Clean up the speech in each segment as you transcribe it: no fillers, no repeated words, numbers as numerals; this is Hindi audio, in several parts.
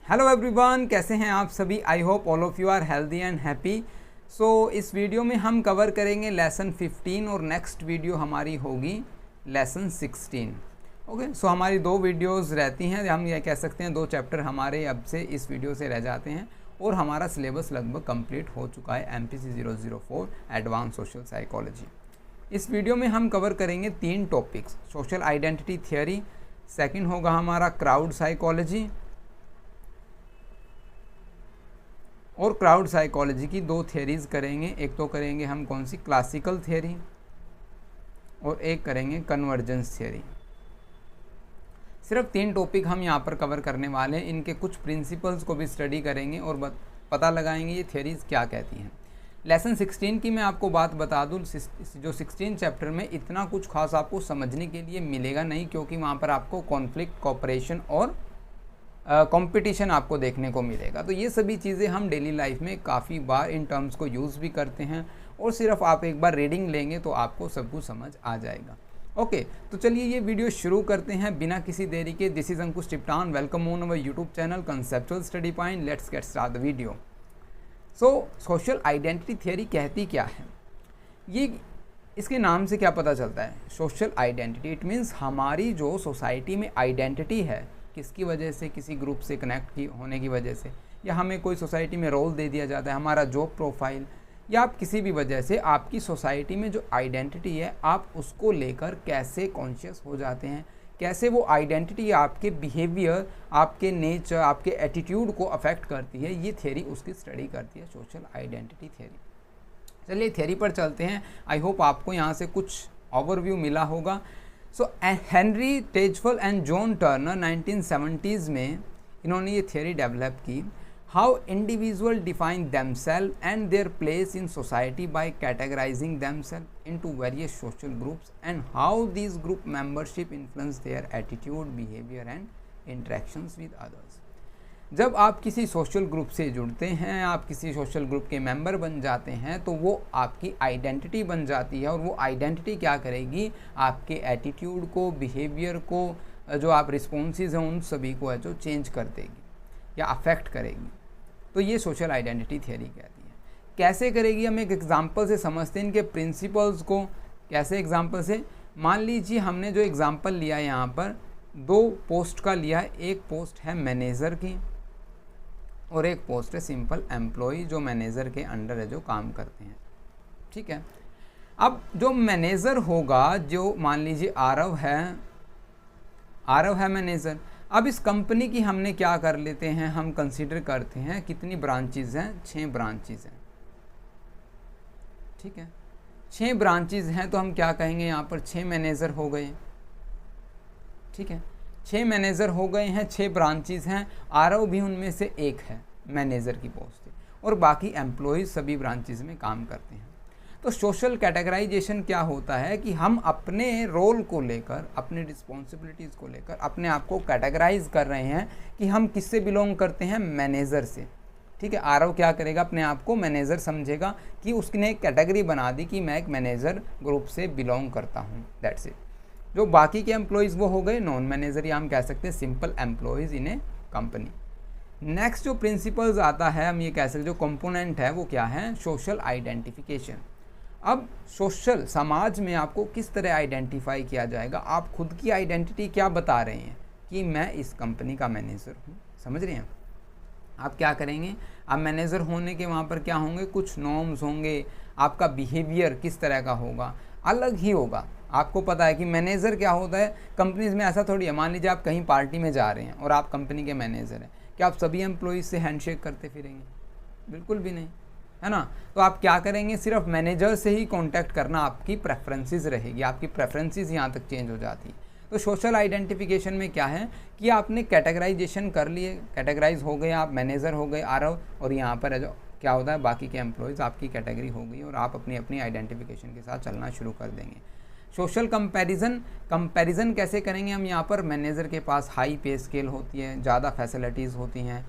हेलो एवरीवन, कैसे हैं आप सभी। I hope all of you are healthy and happy. So इस वीडियो में हम कवर करेंगे लेसन 15 और नेक्स्ट वीडियो हमारी होगी लेसन 16। ओके, सो हमारी दो वीडियोस रहती हैं, हम ये कह सकते हैं दो चैप्टर हमारे अब से इस वीडियो से रह जाते हैं और हमारा सिलेबस लगभग कंप्लीट हो चुका है। MPC 004 advance social psychology. इस वीडियो में हम कवर करेंगे 3 topics. Social identity theory, second होगा हमारा क्राउड साइकोलॉजी, और क्राउड साइकोलॉजी की 2 थियरीज़ करेंगे। एक तो करेंगे हम कौन सी, क्लासिकल थियरी, और एक करेंगे कन्वर्जेंस थियरी। सिर्फ 3 टॉपिक हम यहाँ पर कवर करने वाले हैं। इनके कुछ प्रिंसिपल्स को भी स्टडी करेंगे और पता लगाएंगे ये थियरीज़ क्या कहती हैं। लेसन 16 की मैं आपको बात बता दूँ, जो 16 चैप्टर में इतना कुछ खास आपको समझने के लिए मिलेगा नहीं, क्योंकि वहाँ पर आपको कॉन्फ्लिक्ट, कोऑपरेशन और कंपटीशन आपको देखने को मिलेगा। तो ये सभी चीज़ें हम डेली लाइफ में काफ़ी बार इन टर्म्स को यूज़ भी करते हैं, और सिर्फ आप एक बार रीडिंग लेंगे तो आपको सब कुछ समझ आ जाएगा। ओके, तो चलिए ये वीडियो शुरू करते हैं बिना किसी देरी के। This is Ankush Tiptan, welcome on our YouTube channel conceptual study point. Let's get start the video. So social identity theory कहती क्या है, ये इसके नाम से क्या पता चलता है। सोशल आइडेंटिटी इट मीन्स हमारी जो सोसाइटी में आइडेंटिटी है, किसकी वजह से, किसी ग्रुप से कनेक्ट होने की वजह से, या हमें कोई सोसाइटी में रोल दे दिया जाता है, हमारा जॉब प्रोफाइल, या आप किसी भी वजह से आपकी सोसाइटी में जो आइडेंटिटी है आप उसको लेकर कैसे कॉन्शियस हो जाते हैं, कैसे वो आइडेंटिटी आपके बिहेवियर, आपके नेचर, आपके एटीट्यूड को अफेक्ट करती है, ये थियरी उसकी स्टडी करती है, सोशल आइडेंटिटी थियरी। चलिए थियरी पर चलते हैं। आई होप आपको यहाँ से कुछ ओवरव्यू मिला होगा। So Henry Tajfel and John Turner 1970s में इन्होंने ये थियरी डेवलप की। How individual define themselves and their place in society by categorizing themselves into various social groups and how this group membership influence their attitude, behaviour and interactions with others. जब आप किसी सोशल ग्रुप से जुड़ते हैं, आप किसी सोशल ग्रुप के मेंबर बन जाते हैं, तो वो आपकी आइडेंटिटी बन जाती है, और वो आइडेंटिटी क्या करेगी, आपके एटीट्यूड को, बिहेवियर को, जो आप रिस्पॉन्सेज हैं उन सभी को है जो चेंज कर देगी या अफेक्ट करेगी। तो ये सोशल आइडेंटिटी थियरी कहती है। कैसे करेगी, हम एक एग्जाम्पल से समझते हैं इनके प्रिंसिपल्स को। कैसे एग्जाम्पल से, मान लीजिए हमने जो एग्जाम्पल लिया यहाँ पर 2 पोस्ट का लिया। एक पोस्ट है मैनेजर की और एक पोस्ट है सिंपल एम्प्लॉय, जो मैनेजर के अंडर है, जो काम करते हैं। ठीक है, अब जो मैनेजर होगा, जो मान लीजिए आरव है मैनेजर। अब इस कंपनी की हमने क्या कर लेते हैं, हम कंसीडर करते हैं कितनी ब्रांचेज हैं, 6 ब्रांचेज हैं। ठीक है, 6 ब्रांचेज हैं, तो हम क्या कहेंगे यहाँ पर 6 मैनेजर हो गए। ठीक है, 6 मैनेजर हो गए हैं, 6 ब्रांचेज हैं, आरव भी उनमें से एक है, मैनेजर की पोस्ट है, और बाकी एम्प्लॉयज़ सभी ब्रांचेज में काम करते हैं। तो सोशल कैटेगराइजेशन क्या होता है कि हम अपने रोल को लेकर, अपने रिस्पॉन्सिबिलिटीज़ को लेकर अपने आप को कैटेगराइज कर रहे हैं कि हम किससे बिलोंग करते हैं, मैनेजर से। ठीक है, आरव क्या करेगा, अपने आप को मैनेजर समझेगा कि उसने एक कैटेगरी बना दी कि मैं एक मैनेजर ग्रुप से बिलोंग करता हूँ, दैट्स इट। जो बाकी के एम्प्लॉयज़ वो हो गए नॉन मैनेजर, या हम कह सकते हैं सिंपल एम्प्लॉयज़ इन ए कंपनी। नेक्स्ट जो प्रिंसिपल्स आता है, हम ये कह सकते हैं जो कंपोनेंट है वो क्या है, सोशल आइडेंटिफिकेशन। अब सोशल समाज में आपको किस तरह आइडेंटिफाई किया जाएगा, आप खुद की आइडेंटिटी क्या बता रहे हैं कि मैं इस कंपनी का मैनेजर हूँ। समझ रहे हैं आप क्या करेंगे, आप मैनेजर होने के वहाँ पर क्या होंगे, कुछ नॉर्म्स होंगे, आपका बिहेवियर किस तरह का होगा, अलग ही होगा। आपको पता है कि मैनेजर क्या होता है कंपनीज में, ऐसा थोड़ी है। मान लीजिए आप कहीं पार्टी में जा रहे हैं और आप कंपनी के मैनेजर हैं, क्या आप सभी एम्प्लॉयज़ से हैंडशेक करते फिरेंगे? बिल्कुल भी नहीं, है ना। तो आप क्या करेंगे, सिर्फ मैनेजर से ही कांटेक्ट करना आपकी प्रेफरेंसेस रहेगी, आपकी प्रेफरेंसेस यहाँ तक चेंज हो जाती है। तो सोशल आइडेंटिफिकेशन में क्या है कि आपने कैटेगराइजेशन कर लिए, कैटेगराइज हो गए, आप मैनेजर हो गए आरव, और यहाँ पर है जो क्या होता है, बाकी के एम्प्लॉयज़ आपकी कैटेगरी हो गई, और आप अपनी अपनी आइडेंटिफिकेशन के साथ चलना शुरू कर देंगे। सोशल कंपैरिजन कैसे करेंगे हम, यहाँ पर मैनेजर के पास हाई पे स्केल होती है, ज़्यादा फैसिलिटीज़ होती हैं,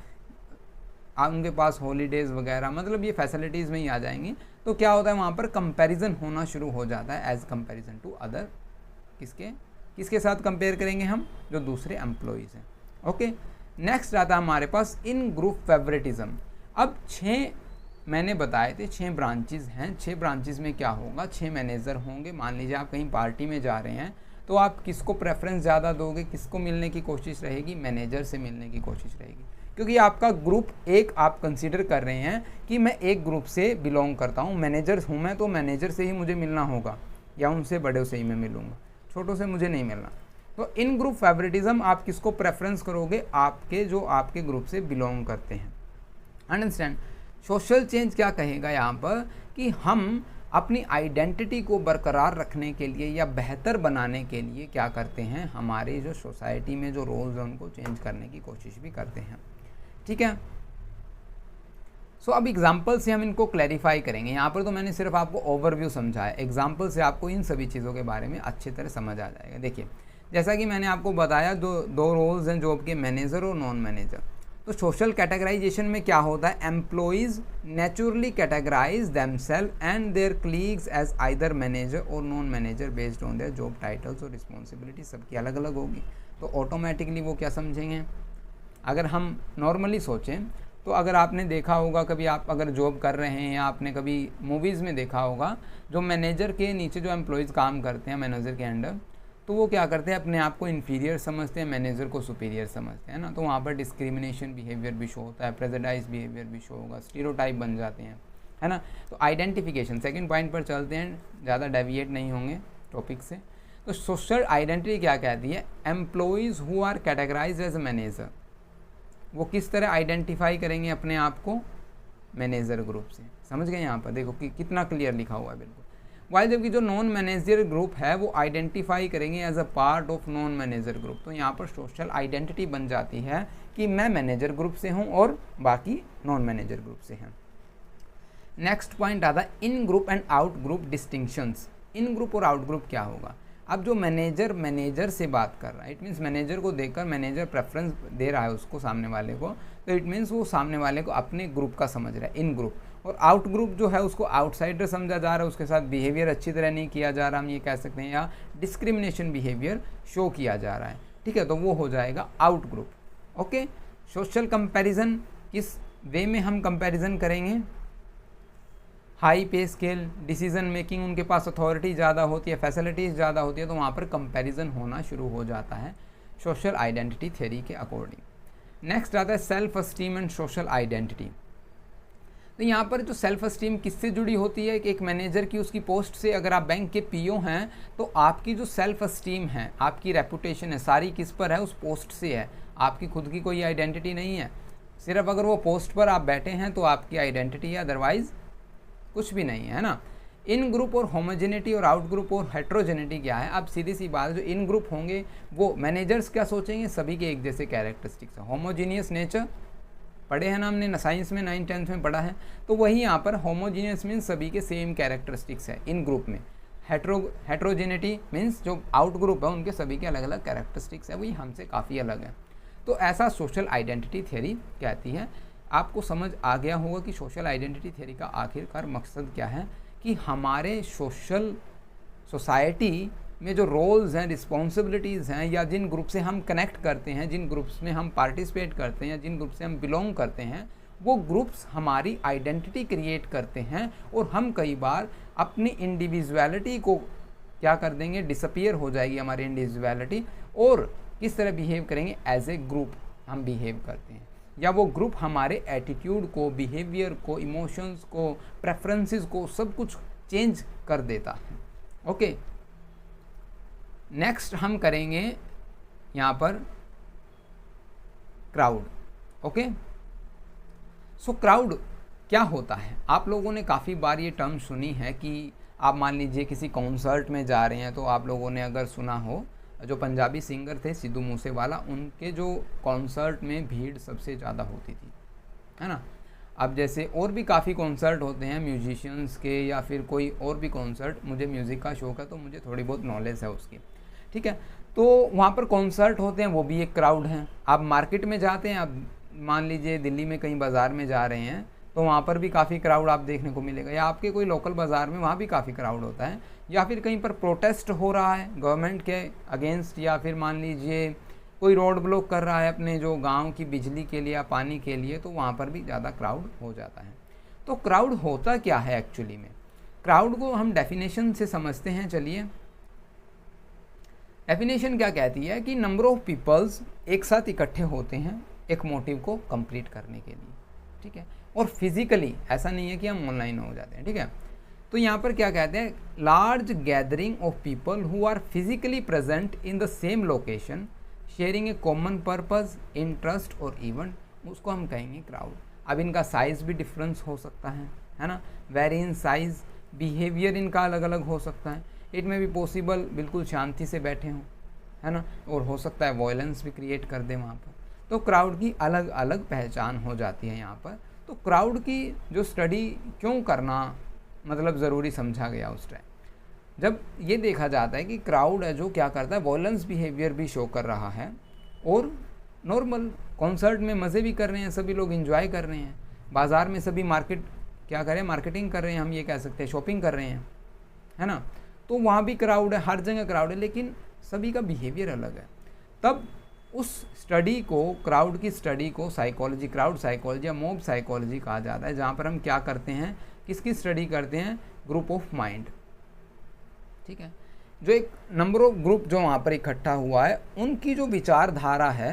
उनके पास हॉलीडेज़ वगैरह, मतलब ये फैसिलिटीज़ में ही आ जाएंगी। तो क्या होता है, वहाँ पर कंपैरिजन होना शुरू हो जाता है एज कंपैरिजन टू अदर। किसके साथ कंपेयर करेंगे हम, जो दूसरे एम्प्लॉयज़ हैं। ओके, नेक्स्ट आता है हमारे पास इन ग्रुप फेवरेटिज्म। अब 6 मैंने बताए थे 6 ब्रांचेस हैं। 6 ब्रांचेस में क्या होगा, 6 मैनेजर होंगे। मान लीजिए आप कहीं पार्टी में जा रहे हैं तो आप किसको प्रेफरेंस ज़्यादा दोगे, किसको मिलने की कोशिश रहेगी, मैनेजर से मिलने की कोशिश रहेगी, क्योंकि आपका ग्रुप एक आप कंसीडर कर रहे हैं कि मैं एक ग्रुप से बिलोंग करता हूँ, मैनेजर हूँ मैं, तो मैनेजर से ही मुझे मिलना होगा या उनसे बड़े से ही मैं मिलूँगा, छोटों से मुझे नहीं मिलना। तो इन ग्रुप फेवरेटिज्म आप किसको प्रेफरेंस करोगे, आपके जो आपके ग्रुप से बिलोंग करते हैं। अंडरस्टैंड। सोशल चेंज क्या कहेगा यहाँ पर कि हम अपनी आइडेंटिटी को बरकरार रखने के लिए या बेहतर बनाने के लिए क्या करते हैं, हमारे जो सोसाइटी में जो रोल्स हैं उनको चेंज करने की कोशिश भी करते हैं। ठीक है। सो अब एग्जाम्पल से हम इनको क्लैरिफाई करेंगे। यहाँ पर तो मैंने सिर्फ आपको ओवरव्यू समझाया, एग्जाम्पल से आपको इन सभी चीज़ों के बारे में अच्छी तरह समझ आ जाएगा। देखिए जैसा कि मैंने आपको बताया दो रोल्स हैं जॉब के, मैनेजर और नॉन मैनेजर। तो सोशल कैटेगराइजेशन में क्या होता है, employees naturally categorize themselves and their colleagues as either manager और non manager based on their job titles और रिस्पॉन्सिबिलिटी। सबकी अलग अलग होगी, तो ऑटोमेटिकली वो क्या समझेंगे। अगर हम नॉर्मली सोचें तो अगर आपने देखा होगा कभी, आप अगर जॉब कर रहे हैं या आपने कभी मूवीज़ में देखा होगा, जो मैनेजर के नीचे जो एम्प्लॉयज़ काम करते हैं मैनेजर के अंडर, तो वो क्या करते हैं, अपने आप को इन्फीरियर समझते हैं, मैनेजर को सुपीरियर समझते हैं ना। तो वहाँ पर डिस्क्रिमिनेशन बिहेवियर भी शो होता है, प्रेजुडाइज बिहेवियर भी शो होगा, स्टीरियोटाइप बन जाते हैं, है ना। तो आइडेंटिफिकेशन, सेकंड पॉइंट पर चलते हैं, ज़्यादा डेविएट नहीं होंगे टॉपिक से। तो सोशल आइडेंटिटी क्या कहती है, employees who are categorise as a manager, वो किस तरह आइडेंटिफाई करेंगे अपने आप को, मैनेजर ग्रुप से। समझ गए यहाँ पर, देखो कि कितना क्लियर लिखा हुआ है बिल्कुल। वाइल जबकि जो नॉन मैनेजर ग्रुप है वो आइडेंटिफाई करेंगे as a part of non manager group. तो यहाँ पर सोशल आइडेंटिटी बन जाती है कि मैं मैनेजर ग्रुप से हूँ और बाकी नॉन मैनेजर ग्रुप से हैं। नेक्स्ट पॉइंट आता है in group and out group distinctions. In group और आउट ग्रुप क्या होगा, अब जो मैनेजर से बात कर रहा है, इट मीन्स मैनेजर को देखकर मैनेजर प्रेफरेंस दे रहा है उसको, सामने वाले को, तो इट मीन्स वो सामने वाले को अपने ग्रुप का समझ रहा है, इन ग्रुप। और आउट ग्रुप जो है उसको आउटसाइडर समझा जा रहा है, उसके साथ बिहेवियर अच्छी तरह नहीं किया जा रहा, हम ये कह सकते हैं, या डिस्क्रिमिनेशन बिहेवियर शो किया जा रहा है। ठीक है, तो वो हो जाएगा out group. Okay. Social comparison, किस वे में हम कंपैरिजन करेंगे, हाई पे स्केल, डिसीजन मेकिंग, उनके पास अथॉरिटी ज़्यादा होती है, फैसिलिटीज़ ज़्यादा होती है, तो वहाँ पर कंपैरिजन होना शुरू हो जाता है सोशल आइडेंटिटी थ्योरी के अकॉर्डिंग। नेक्स्ट आता है सेल्फ अस्टीम एंड सोशल आइडेंटिटी। तो यहाँ पर जो सेल्फ अस्टीम किससे जुड़ी होती है, कि एक मैनेजर की उसकी पोस्ट से, अगर आप बैंक के पीओ हैं तो आपकी जो सेल्फ अस्टीम है, आपकी रेपुटेशन है, सारी किस पर है, उस पोस्ट से है। आपकी खुद की कोई आइडेंटिटी नहीं है, सिर्फ अगर वो पोस्ट पर आप बैठे हैं तो आपकी आइडेंटिटी है, अदरवाइज कुछ भी नहीं है, ना। इन ग्रुप और होमोजेनिटी और आउट ग्रुप और हेट्रोजेनिटी क्या है, अब सीधी सी बात, जो इन ग्रुप होंगे वो मैनेजर्स क्या सोचेंगे, सभी के एक जैसे कैरेक्टरिस्टिक्स है, होमोजीनियस नेचर पढ़े हैं ना हमने साइंस में 9th 10th में पढ़ा है, तो वही यहाँ पर होमोजीनियस मीन्स सभी के सेम कैरेक्टरिस्टिक्स है इन ग्रुप में। हेट्रोजेनिटी मीन्स जो आउट ग्रुप है उनके सभी के अलग अलग कैरेक्टरिस्टिक्स है, वही हमसे काफ़ी अलग है। तो ऐसा सोशल आइडेंटिटी थ्योरी कहती है। आपको समझ आ गया होगा कि सोशल आइडेंटिटी थ्योरी का आखिरकार मकसद क्या है, कि हमारे सोसाइटी में जो रोल्स हैं, रिस्पॉन्सिबिलिटीज़ हैं, या जिन ग्रुप से हम कनेक्ट करते हैं, जिन ग्रुप्स में हम पार्टिसिपेट करते हैं, या जिन ग्रुप से हम बिलोंग करते हैं, वो ग्रुप्स हमारी आइडेंटिटी क्रिएट करते हैं, और हम कई बार अपनी इंडिविजुअलिटी को क्या कर देंगे, डिसअपीयर हो जाएगी हमारी इंडिविजुअलिटी, और किस तरह बिहेव करेंगे, एज ए ग्रुप हम बिहेव करते हैं, या वो ग्रुप हमारे एटीट्यूड को, बिहेवियर को, इमोशंस को, प्रेफरेंसेस को, सब कुछ चेंज कर देता है। ओके। नेक्स्ट हम करेंगे यहाँ पर क्राउड। ओके। सो क्राउड क्या होता है, आप लोगों ने काफ़ी बार ये टर्म सुनी है कि आप मान लीजिए किसी कॉन्सर्ट में जा रहे हैं, तो आप लोगों ने अगर सुना हो, जो पंजाबी सिंगर थे सिद्धू मूसेवाला, उनके जो कॉन्सर्ट में भीड़ सबसे ज़्यादा होती थी, है ना। अब जैसे और भी काफ़ी कॉन्सर्ट होते हैं म्यूजिशियंस के, या फिर कोई और भी कॉन्सर्ट, मुझे म्यूज़िक का शौक़ है तो मुझे थोड़ी बहुत नॉलेज है उसकी, ठीक है। तो वहाँ पर कॉन्सर्ट होते हैं, वो भी एक क्राउड है। आप मार्केट में जाते हैं, आप मान लीजिए दिल्ली में कहीं बाज़ार में जा रहे हैं, तो वहाँ पर भी काफ़ी क्राउड आप देखने को मिलेगा, या आपके कोई लोकल बाज़ार में वहाँ भी काफ़ी क्राउड होता है। या फिर कहीं पर प्रोटेस्ट हो रहा है गवर्नमेंट के अगेंस्ट, या फिर मान लीजिए कोई रोड ब्लॉक कर रहा है अपने जो गांव की बिजली के लिए या पानी के लिए, तो वहाँ पर भी ज़्यादा क्राउड हो जाता है। तो क्राउड होता क्या है एक्चुअली में? क्राउड को हम डेफिनेशन से समझते हैं। चलिए, डेफिनेशन क्या कहती है कि नंबर ऑफ पीपल्स एक साथ इकट्ठे होते हैं एक मोटिव को कंप्लीट करने के लिए, ठीक है। और फिजिकली, ऐसा नहीं है कि हम ऑनलाइन हो जाते हैं, ठीक है। तो यहाँ पर क्या कहते हैं, large gathering of people who are physically present in the same location sharing a common purpose, interest और इवेंट, उसको हम कहेंगे क्राउड। अब इनका साइज़ भी डिफरेंस हो सकता है ना, वेरी इन साइज़, बिहेवियर इनका अलग अलग हो सकता है। इट में भी पॉसिबल बिल्कुल शांति से बैठे हों, है ना, और हो सकता है वॉयलेंस भी क्रिएट कर दे वहाँ पर। तो क्राउड की अलग अलग पहचान हो जाती है यहाँ पर। तो क्राउड की जो स्टडी क्यों करना मतलब ज़रूरी समझा गया उस टाइम, जब ये देखा जाता है कि क्राउड है जो क्या करता है, वॉयलेंस बिहेवियर भी शो कर रहा है और नॉर्मल कॉन्सर्ट में मज़े भी कर रहे हैं, सभी लोग एंजॉय कर रहे हैं, बाज़ार में सभी मार्केटिंग कर रहे हैं, हम ये कह सकते हैं शॉपिंग कर रहे हैं, है ना। तो वहाँ भी क्राउड है, हर जगह क्राउड है, लेकिन सभी का बिहेवियर अलग है। तब उस स्टडी को, क्राउड की स्टडी को साइकोलॉजी, क्राउड साइकोलॉजी या मॉब साइकोलॉजी कहा जाता है, जहाँ पर हम क्या करते हैं, किसकी स्टडी करते हैं, ग्रुप ऑफ माइंड, ठीक है। जो एक नंबर ऑफ ग्रुप जो वहाँ पर इकट्ठा हुआ है, उनकी जो विचारधारा है,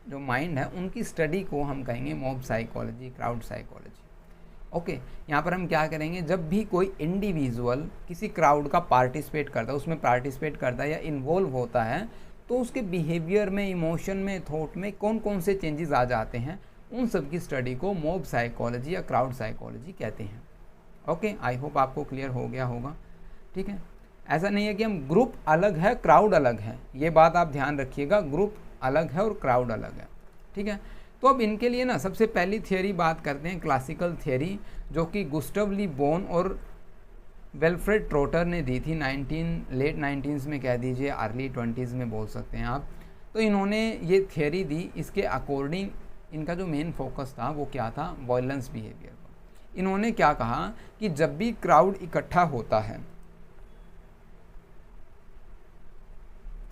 जो माइंड है, उनकी स्टडी को हम कहेंगे mob psychology, crowd psychology. Okay, यहाँ पर हम क्या करेंगे, जब भी कोई इंडिविजुअल किसी क्राउड का पार्टिसिपेट करता है, उसमें पार्टिसिपेट करता है या इन्वॉल्व होता है, तो उसके बिहेवियर में, इमोशन में, थॉट में कौन कौन से चेंजेस आ जाते हैं, उन सब की स्टडी को मॉब साइकोलॉजी या क्राउड साइकोलॉजी कहते हैं। ओके, आई होप आपको क्लियर हो गया होगा, ठीक है। ऐसा नहीं है कि हम ग्रुप अलग है क्राउड अलग है, ये बात आप ध्यान रखिएगा, ग्रुप अलग है और क्राउड अलग है, ठीक है। तो अब इनके लिए ना सबसे पहली थियरी बात करते हैं, क्लासिकल थियरी, जो कि गुस्टव ली बोन और विल्फ्रेड ट्रोटर ने दी थी लेट 19s में कह दीजिए, अर्ली 20s में बोल सकते हैं आप। तो इन्होंने ये थियरी दी, इसके अकॉर्डिंग इनका जो मेन फोकस था वो क्या था, वॉयलेंस बिहेवियर पर। इन्होंने क्या कहा कि जब भी क्राउड इकट्ठा होता है,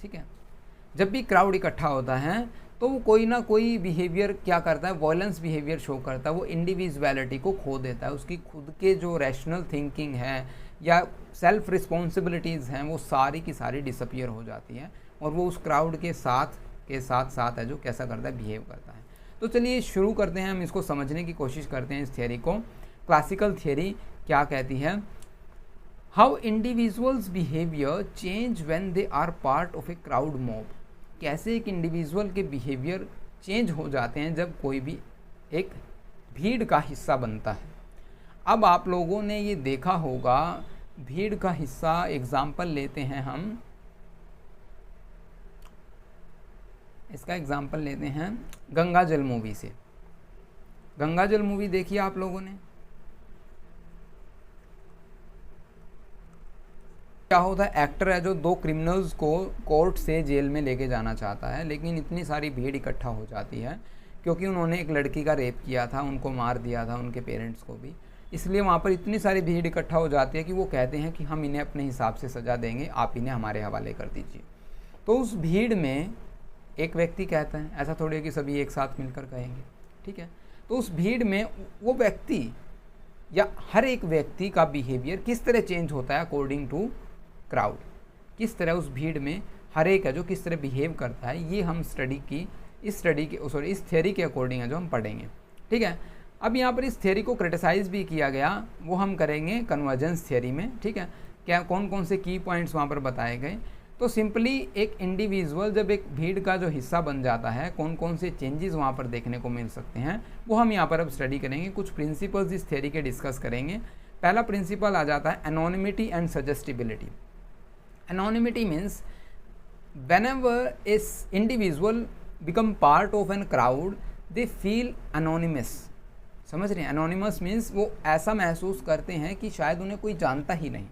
ठीक है, जब भी क्राउड इकट्ठा होता है तो वो कोई ना कोई बिहेवियर क्या करता है, वॉयलेंस बिहेवियर शो करता है, वो इंडिविजुअलिटी को खो देता है, उसकी खुद के जो रैशनल थिंकिंग है या सेल्फ रिस्पॉन्सिबिलिटीज़ हैं वो सारी की सारी डिसअपियर हो जाती हैं, और वो उस क्राउड के साथ है जो कैसा करता है, बिहेव करता है। तो चलिए शुरू करते हैं, हम इसको समझने की कोशिश करते हैं इस थियरी को। क्लासिकल थियरी क्या कहती है, how individuals behaviour change when they are part of a crowd mob, कैसे एक इंडिविजुअल के बिहेवियर चेंज हो जाते हैं जब कोई भी एक भीड़ का हिस्सा बनता है। अब आप लोगों ने ये देखा होगा, भीड़ का हिस्सा एग्जाम्पल लेते हैं हम, इसका एग्जाम्पल लेते हैं गंगा जल मूवी से। गंगा जल मूवी देखी आप लोगों ने? क्या होता है, एक्टर है जो दो क्रिमिनल्स को कोर्ट से जेल में लेके जाना चाहता है, लेकिन इतनी सारी भीड़ इकट्ठा हो जाती है क्योंकि उन्होंने एक लड़की का रेप किया था, उनको मार दिया था, उनके पेरेंट्स को भी, इसलिए वहाँ पर इतनी सारी भीड़ इकट्ठा हो जाती है कि वो कहते हैं कि हम इन्हें अपने हिसाब से सज़ा देंगे, आप इन्हें हमारे हवाले कर दीजिए। तो उस भीड़ में एक व्यक्ति कहता है, ऐसा थोड़ी है कि सभी एक साथ मिलकर कहेंगे, ठीक है। तो उस भीड़ में वो व्यक्ति या हर एक व्यक्ति का बिहेवियर किस तरह चेंज होता है अकॉर्डिंग टू क्राउड, किस तरह उस भीड़ में हर एक है जो किस तरह बिहेव करता है, ये हम इस थियरी के अकॉर्डिंग है जो हम पढ़ेंगे, ठीक है। अब यहाँ पर इस थियरी को क्रिटिसाइज भी किया गया, वो हम करेंगे कन्वर्जेंस थियरी में, ठीक है। क्या कौन कौन से की पॉइंट्स वहाँ पर बताए गए, तो सिंपली एक इंडिविजुअल जब एक भीड़ का जो हिस्सा बन जाता है, कौन कौन से चेंजेस वहाँ पर देखने को मिल सकते हैं, वो हम यहाँ पर अब स्टडी करेंगे। कुछ प्रिंसिपल्स इस थियरी के डिस्कस करेंगे। पहला प्रिंसिपल आ जाता है anonymity and suggestibility. Anonymity means whenever an individual become part of an crowd, they feel anonymous. समझ रहे हैं? Anonymous means वो ऐसा महसूस करते हैं कि शायद उन्हें कोई जानता ही नहीं,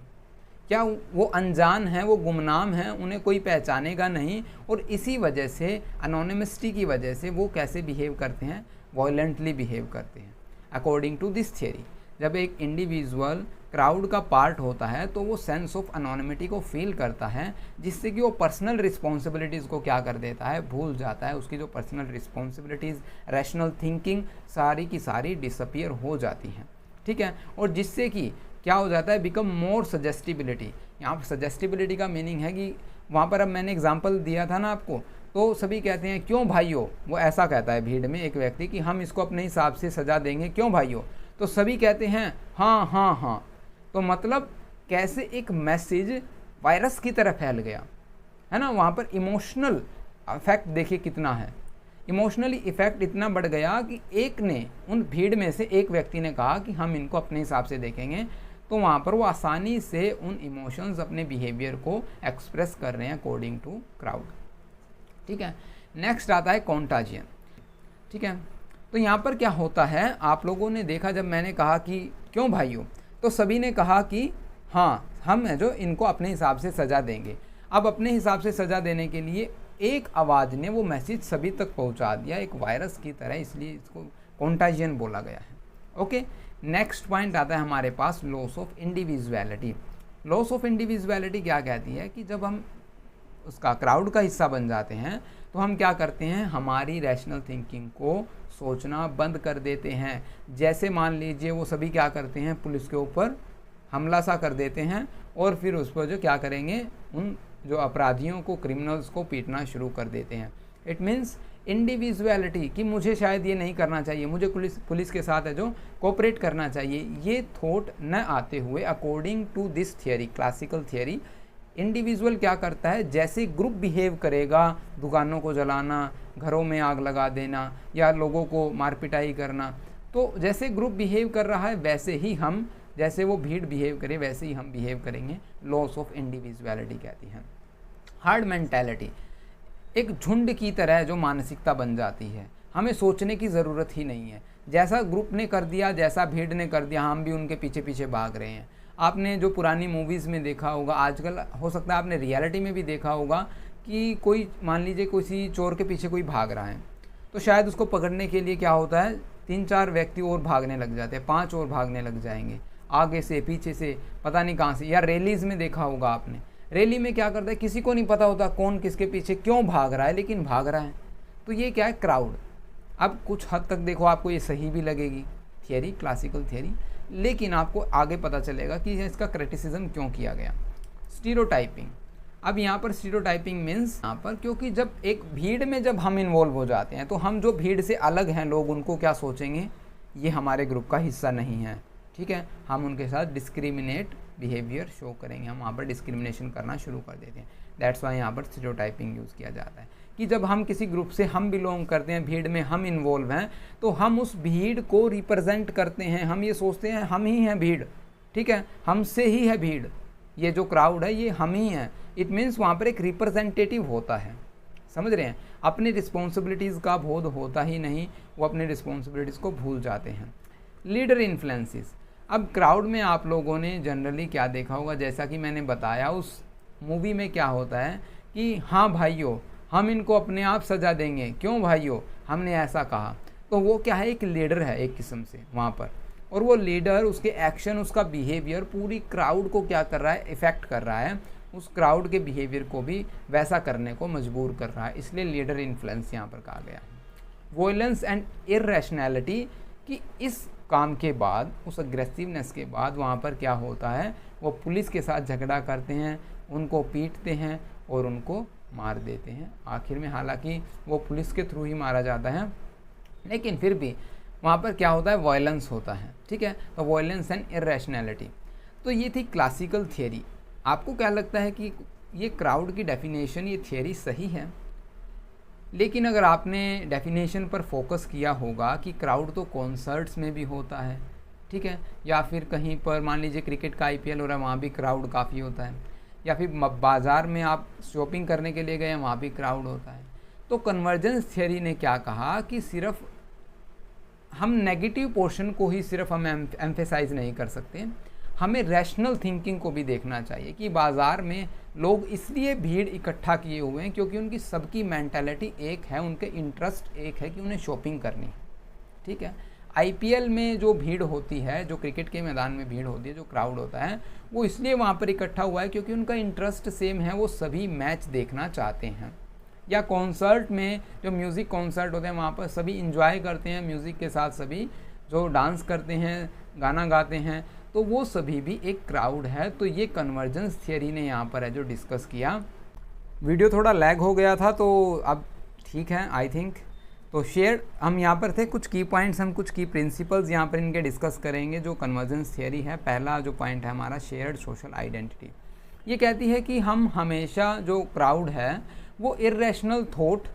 क्या वो अनजान है, वो गुमनाम है, उन्हें कोई पहचानेगा नहीं, और इसी वजह से anonymity की वजह से वो कैसे बिहेव करते हैं, वायलेंटली बिहेव करते हैं अकॉर्डिंग टू दिस थियरी। जब एक इंडिविजुअल क्राउड का पार्ट होता है तो वो सेंस ऑफ अनोनिमिटी को फील करता है, जिससे कि वो पर्सनल रिस्पॉन्सिबिलिटीज़ को क्या कर देता है, भूल जाता है। उसकी जो पर्सनल रिस्पॉन्सिबिलिटीज़, रैशनल थिंकिंग सारी की सारी डिसअपियर हो जाती हैं, ठीक है। और जिससे कि क्या हो जाता है, बिकम मोर सजेस्टिबिलिटी। यहाँ पर सजेस्टिबिलिटी का मीनिंग है कि वहाँ पर अब मैंने एग्जांपल दिया था ना आपको, तो सभी कहते हैं क्यों भाइयों, वो ऐसा कहता है भीड़ में एक व्यक्ति कि हम इसको अपने हिसाब से सज़ा देंगे, क्यों भाइयों, तो सभी कहते हैं हाँ हाँ हाँ। तो मतलब कैसे एक मैसेज वायरस की तरह फैल गया, है ना। वहाँ पर इमोशनल इफेक्ट देखिए कितना है, इमोशनली इफेक्ट इतना बढ़ गया कि एक ने, उन भीड़ में से एक व्यक्ति ने कहा कि हम इनको अपने हिसाब से देखेंगे, तो वहाँ पर वो आसानी से उन इमोशंस, अपने बिहेवियर को एक्सप्रेस कर रहे हैं अकॉर्डिंग टू क्राउड, ठीक है। नेक्स्ट आता है कॉन्टाजियन, ठीक है। तो यहाँ पर क्या होता है, आप लोगों ने देखा जब मैंने कहा कि क्यों भाइयों, तो सभी ने कहा कि हाँ हम है जो इनको अपने हिसाब से सज़ा देंगे। अब अपने हिसाब से सज़ा देने के लिए एक आवाज़ ने वो मैसेज सभी तक पहुँचा दिया, एक वायरस की तरह, इसलिए इसको कॉन्टाजियन बोला गया है। ओके, नेक्स्ट पॉइंट आता है हमारे पास loss of individuality. Loss of individuality क्या कहती है कि जब हम उसका क्राउड का हिस्सा बन जाते हैं तो हम क्या करते हैं, हमारी रैशनल थिंकिंग को सोचना बंद कर देते हैं। जैसे मान लीजिए वो सभी क्या करते हैं, पुलिस के ऊपर हमला सा कर देते हैं और फिर उस पर जो क्या करेंगे, उन जो अपराधियों को, क्रिमिनल्स को पीटना शुरू कर देते हैं। इट मीन्स इंडिविजुअलिटी कि मुझे शायद ये नहीं करना चाहिए, मुझे पुलिस के साथ है जो कोऑपरेट करना चाहिए, ये थॉट न आते हुए according to this theory, classical theory, individual क्या करता है, जैसे ग्रुप बिहेव करेगा, दुकानों को जलाना, घरों में आग लगा देना या लोगों को मारपिटाई करना, तो जैसे ग्रुप बिहेव कर रहा है वैसे ही हम, जैसे वो भीड़ बिहेव करे वैसे ही हम बिहेव करेंगे। लॉस ऑफ इंडिविजुअलिटी कहती है। हार्ड मेंटालिटी, एक झुंड की तरह जो मानसिकता बन जाती है, हमें सोचने की ज़रूरत ही नहीं है, जैसा ग्रुप ने कर दिया, जैसा भीड़ ने कर दिया, हम भी उनके पीछे पीछे भाग रहे हैं। आपने जो पुरानी मूवीज़ में देखा होगा, आजकल हो सकता है आपने रियलिटी में भी देखा होगा कि कोई, मान लीजिए किसी चोर के पीछे कोई भाग रहा है, तो शायद उसको पकड़ने के लिए क्या होता है, 3-4 व्यक्ति और भागने लग जाते हैं, 5 और भागने लग जाएंगे, आगे से पीछे से पता नहीं कहाँ से। या रैलीज़ में देखा होगा आपने, रैली में क्या करता है, किसी को नहीं पता होता कौन किसके पीछे क्यों भाग रहा है, लेकिन भाग रहा है। तो ये क्या है, क्राउड। अब कुछ हद तक देखो आपको ये सही भी लगेगी थियरी, क्लासिकल थियरी, लेकिन आपको आगे पता चलेगा कि इसका क्रिटिसिज्म क्यों किया गया। स्टीरियोटाइपिंग, अब यहाँ पर स्टीरियोटाइपिंग मीन्स यहाँ पर, क्योंकि जब एक भीड़ में जब हम इन्वॉल्व हो जाते हैं तो हम जो भीड़ से अलग हैं लोग, उनको क्या सोचेंगे, ये हमारे ग्रुप का हिस्सा नहीं है, ठीक है। हम उनके साथ डिस्क्रिमिनेट बिहेवियर शो करेंगे, हम वहाँ पर डिस्क्रिमिनेशन करना शुरू कर देते हैं। दैट्स वाई यहाँ पर स्टीरियोटाइपिंग यूज़ किया जाता है कि जब हम किसी ग्रुप से हम बिलोंग करते हैं, भीड़ में हम इन्वॉल्व हैं, तो हम उस भीड़ को रिप्रेजेंट करते हैं। हम ये सोचते हैं हम ही हैं भीड़, ठीक है, हमसे ही है भीड़, ये जो क्राउड है ये हम ही हैं। इट मीन्स वहाँ पर एक रिप्रेजेंटेटिव होता है, समझ रहे हैं। अपनी रिस्पॉन्सिबिलिटीज़ का बोध होता ही नहीं, वो अपनी रिस्पॉन्सिबिलिटीज़ को भूल जाते हैं। लीडर इन्फ्लुएंसेस, अब क्राउड में आप लोगों ने जनरली क्या देखा होगा, जैसा कि मैंने बताया उस मूवी में क्या होता है कि हाँ भाइयों हम इनको अपने आप सजा देंगे, क्यों भाइयों हमने ऐसा कहा। तो वो क्या है, एक लीडर है एक किस्म से वहाँ पर, और वो लीडर, उसके एक्शन, उसका बिहेवियर पूरी क्राउड को क्या कर रहा है, इफ़ेक्ट कर रहा है, उस क्राउड के बिहेवियर को भी वैसा करने को मजबूर कर रहा है, इसलिए लीडर इन्फ्लुएंस यहाँ पर कहा गया है। वॉयलेंस एंड इररेशनैलिटी, कि इस काम के बाद, उस अग्रेसिवनेस के बाद वहाँ पर क्या होता है, वो पुलिस के साथ झगड़ा करते हैं, उनको पीटते हैं और उनको मार देते हैं आखिर में। हालांकि वो पुलिस के थ्रू ही मारा जाता है, लेकिन फिर भी वहाँ पर क्या होता है, वायलेंस होता है, ठीक है। तो वायलेंस एंड इररेशनैलिटी, तो ये थी क्लासिकल थियरी। आपको क्या लगता है कि ये क्राउड की डेफिनेशन, ये थियरी सही है? लेकिन अगर आपने डेफिनेशन पर फोकस किया होगा कि क्राउड तो कॉन्सर्ट्स में भी होता है, ठीक है, या फिर कहीं पर मान लीजिए क्रिकेट का IPL हो रहा है, वहाँ भी क्राउड काफ़ी होता है, या फिर बाज़ार में आप शॉपिंग करने के लिए गए हैं, वहाँ भी क्राउड होता है। तो कन्वर्जेंस थियरी ने क्या कहा कि सिर्फ हम नेगेटिव पोर्शन को ही सिर्फ हम एम्फेसाइज नहीं कर सकते, हमें रैशनल थिंकिंग को भी देखना चाहिए कि बाज़ार में लोग इसलिए भीड़ इकट्ठा किए हुए हैं क्योंकि उनकी सबकी मेंटालिटी एक है, उनके इंटरेस्ट एक है कि उन्हें शॉपिंग करनी है, ठीक है। आईपीएल में जो भीड़ होती है, जो क्रिकेट के मैदान में भीड़ होती है, जो क्राउड होता है, वो इसलिए वहाँ पर इकट्ठा हुआ है क्योंकि उनका इंटरेस्ट सेम है, वो सभी मैच देखना चाहते हैं। या कॉन्सर्ट में जो म्यूज़िक कॉन्सर्ट होते हैं वहाँ पर सभी इंजॉय करते हैं म्यूज़िक के साथ, सभी जो डांस करते हैं, गाना गाते हैं, तो वो सभी भी एक क्राउड है। तो ये कन्वर्जेंस थियरी ने यहाँ पर है जो डिस्कस किया। वीडियो थोड़ा लैग हो गया था तो अब ठीक है आई थिंक। तो शेयर हम यहाँ पर थे, कुछ की पॉइंट्स, हम कुछ की प्रिंसिपल्स यहाँ पर इनके डिस्कस करेंगे जो कन्वर्जेंस थियरी है। पहला जो पॉइंट है हमारा शेयर्ड सोशल आइडेंटिटी। ये कहती है कि हम हमेशा जो क्राउड है वो इर्रेशनल थॉट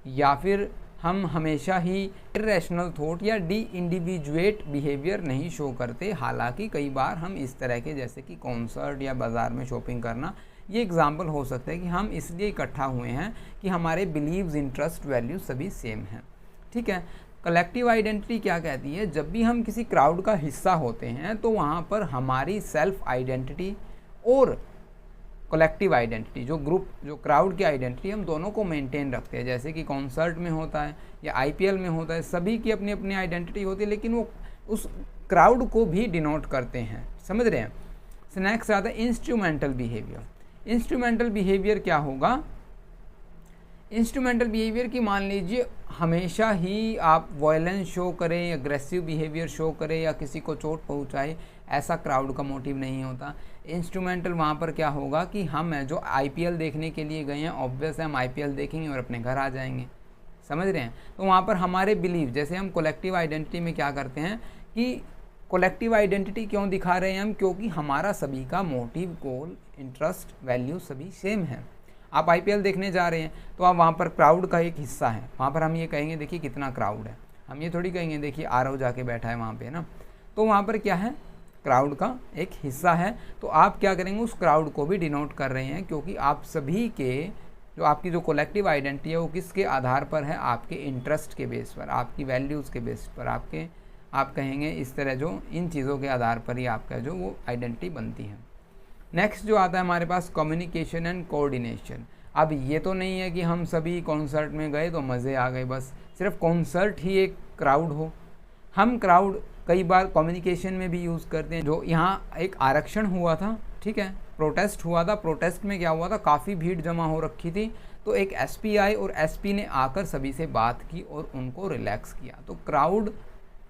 या फिर हम हमेशा ही इर्रेशनल थॉट या डी इंडिविजुएट बिहेवियर नहीं शो करते। हालांकि कई बार हम इस तरह के, जैसे कि कॉन्सर्ट या बाज़ार में शॉपिंग करना, ये एग्जाम्पल हो सकता है कि हम इसलिए इकट्ठा हुए हैं कि हमारे बिलीव्स, इंटरेस्ट, वैल्यू सभी सेम हैं। ठीक है। कलेक्टिव आइडेंटिटी क्या कहती है? जब भी हम किसी क्राउड का हिस्सा होते हैं तो वहाँ पर हमारी सेल्फ आइडेंटिटी और कलेक्टिव आइडेंटिटी, जो ग्रुप, जो क्राउड की आइडेंटिटी, हम दोनों को मेंटेन रखते हैं। जैसे कि कॉन्सर्ट में होता है या आईपीएल में होता है, सभी की अपनी अपनी आइडेंटिटी होती है, लेकिन वो उस क्राउड को भी डिनोट करते हैं। समझ रहे हैं? नेक्स्ट आता है इंस्ट्रूमेंटल बिहेवियर। इंस्ट्रूमेंटल बिहेवियर क्या होगा? इंस्ट्रूमेंटल बिहेवियर की, मान लीजिए हमेशा ही आप वायलेंस शो करें, अग्रेसिव बिहेवियर शो करें या किसी को चोट पहुंचाए, ऐसा क्राउड का मोटिव नहीं होता। इंस्ट्रूमेंटल वहाँ पर क्या होगा कि हम हैं जो आईपीएल देखने के लिए गए हैं, ऑब्वियस है हम आईपीएल देखेंगे और अपने घर आ जाएंगे। समझ रहे हैं? तो वहाँ पर हमारे बिलीव, जैसे हम कलेक्टिव आइडेंटिटी में क्या करते हैं कि कलेक्टिव आइडेंटिटी क्यों दिखा रहे हैं हम? क्योंकि हमारा सभी का मोटिव, गोल, इंटरेस्ट, वैल्यू सभी सेम है। आप आईपीएल देखने जा रहे हैं तो आप वहाँ पर क्राउड का एक हिस्सा है, वहाँ पर हम ये कहेंगे देखिए कितना क्राउड है, हम ये थोड़ी कहेंगे देखिए आरव जाके बैठा है वहाँ पे ना। तो वहाँ पर क्या है? क्राउड का एक हिस्सा है। तो आप क्या करेंगे? उस क्राउड को भी डिनोट कर रहे हैं, क्योंकि आप सभी के जो आपकी जो कलेक्टिव आइडेंटिटी है वो किसके आधार पर है? आपके इंटरेस्ट के बेस पर, आपकी वैल्यूज़ के बेस पर, आपके, आप कहेंगे इस तरह, जो इन चीज़ों के आधार पर ही आपका जो वो आइडेंटिटी बनती है। नेक्स्ट जो आता है हमारे पास कम्युनिकेशन एंड कोऑर्डिनेशन। अब ये तो नहीं है कि हम सभी कॉन्सर्ट में गए तो मज़े आ गए, बस सिर्फ कॉन्सर्ट ही एक क्राउड हो। हम क्राउड कई बार कम्युनिकेशन में भी यूज़ करते हैं। जो यहाँ एक आरक्षण हुआ था, ठीक है, प्रोटेस्ट हुआ था, प्रोटेस्ट में क्या हुआ था, काफ़ी भीड़ जमा हो रखी थी, तो एक एसपी आई और एसपी ने आकर सभी से बात की और उनको रिलैक्स किया। तो क्राउड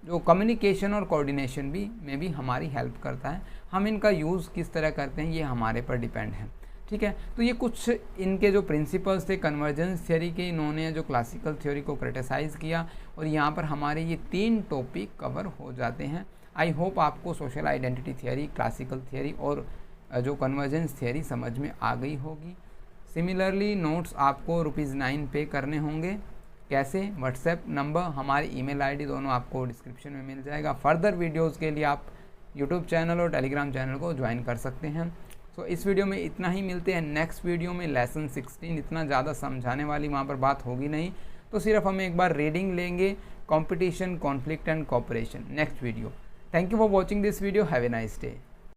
जो कम्युनिकेशन और कोऑर्डिनेशन भी में भी हमारी हेल्प करता है। हम इनका यूज़ किस तरह करते हैं ये हमारे पर डिपेंड है। ठीक है। तो ये कुछ इनके जो प्रिंसिपल्स थे कन्वर्जेंस थ्योरी के, इन्होंने जो क्लासिकल थ्योरी को क्रिटिसाइज़ किया और यहाँ पर हमारे ये 3 टॉपिक कवर हो जाते हैं। आई होप आपको social identity theory, classical theory और जो कन्वर्जेंस थ्योरी समझ में आ गई होगी। सिमिलरली नोट्स आपको ₹9 पे करने होंगे। कैसे? व्हाट्सएप नंबर, हमारी ईमेल आईडी दोनों आपको डिस्क्रिप्शन में मिल जाएगा। फर्दर वीडियोस के लिए आप यूट्यूब चैनल और टेलीग्राम चैनल को ज्वाइन कर सकते हैं। तो इस वीडियो में इतना ही, मिलते हैं नेक्स्ट वीडियो में। लेसन 16 इतना ज़्यादा समझाने वाली वहाँ पर बात होगी नहीं, तो सिर्फ हम एक बार रीडिंग लेंगे, competition, conflict and cooperation, next video. Thank you for watching this video. Have a nice day.